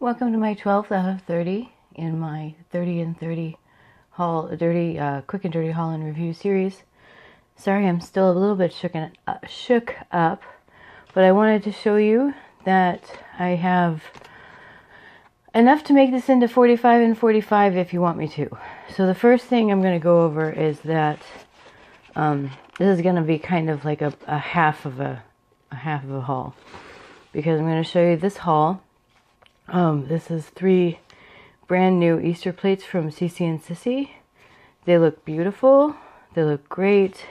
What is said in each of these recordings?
Welcome to my 12th out of 30 in my 30 and 30 quick and dirty haul and review series. Sorry, I'm still a little bit shook up, but I wanted to show you that I have enough to make this into 45 and 45 if you want me to. So the first thing I'm going to go over is that this is going to be kind of like a half of a haul, because I'm going to show you this haul. This is 3 brand new Easter plates from CC and Sissy. They look beautiful. They look great.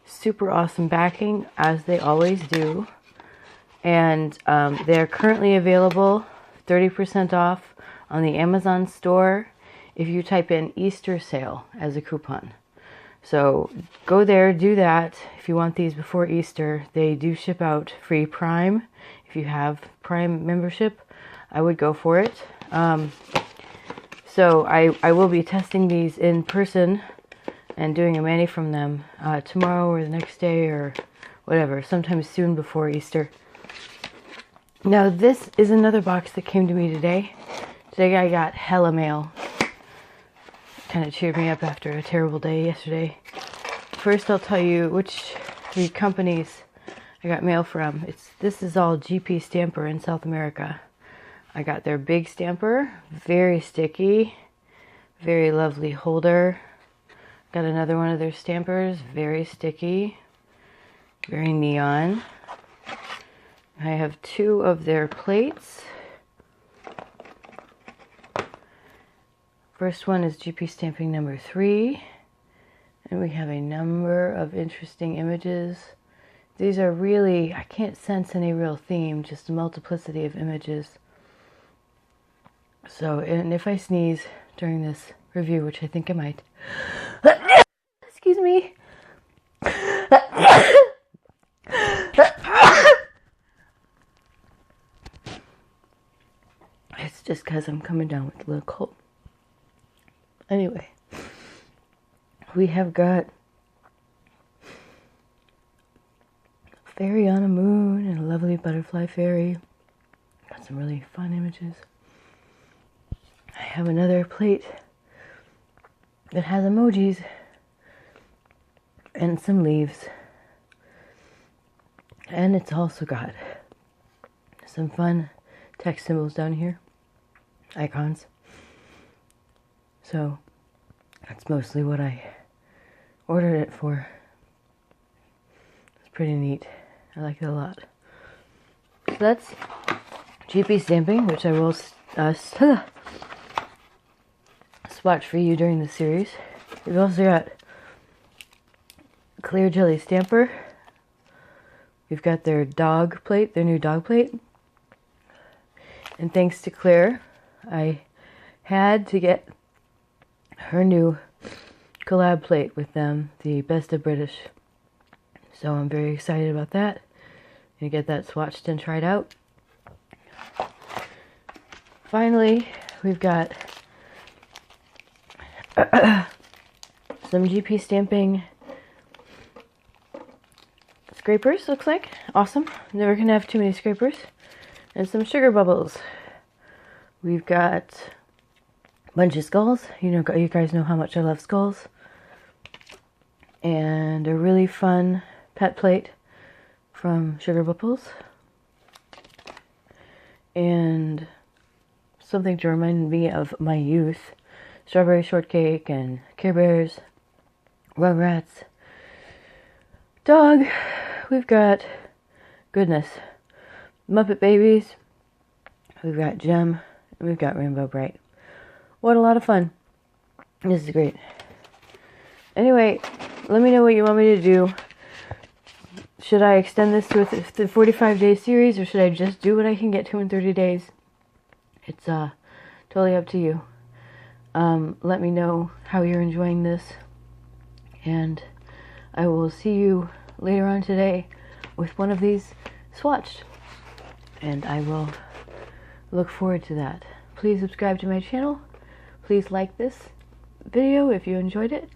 Super awesome backing, as they always do. And they're currently available 30% off on the Amazon store if you type in Easter sale as a coupon. So go there, do that. If you want these before Easter, they do ship out free Prime. If you have Prime membership, I would go for it. So I will be testing these in person and doing a mani from them tomorrow or the next day or whatever, sometime soon before Easter. Now this is another box that came to me today. Today I got hella mail. Kind of cheered me up after a terrible day yesterday. First I'll tell you which 3 companies I got mail from. This is all GP Stamper in South America. I got their big stamper, very sticky, very lovely holder. Got another one of their stampers, very sticky, very neon. I have 2 of their plates. First one is GP stamping number 3, and we have a number of interesting images. These are really, I can't sense any real theme, just a multiplicity of images. So, and if I sneeze during this review, which I think I might, excuse me. It's just because I'm coming down with a little cold. Anyway, we have got a fairy on a moon and a lovely butterfly fairy. Got some really fun images. I have another plate that has emojis and some leaves. And it's also got some fun text symbols down here, icons. So that's mostly what I ordered it for. It's pretty neat. I like it a lot. So that's GP stamping, which I will swatch for you during the series. We've also got Clear Jelly Stamper. We've got their dog plate, their new dog plate. And thanks to Claire, I had to get her new collab plate with them, the Best of British. So I'm very excited about that. I'm gonna get that swatched and tried out. Finally, we've got some GP stamping scrapers, looks like. Awesome. Never can have too many scrapers. And some sugar bubbles. We've got a bunch of skulls. You guys know how much I love skulls. And a really fun pet plate from Sugar Bubbles. And something to remind me of my youth. Strawberry shortcake and Care Bears, Rugrats, dog. We've got, goodness, Muppet Babies. We've got Gem, and we've got Rainbow Bright. What a lot of fun. This is great. Anyway, let me know what you want me to do. Should I extend this to a 45-day series, or should I just do what I can get to in 30 days? It's totally up to you. Let me know how you're enjoying this, and I will see you later on today with one of these swatched, and I will look forward to that. Please subscribe to my channel. Please like this video if you enjoyed it,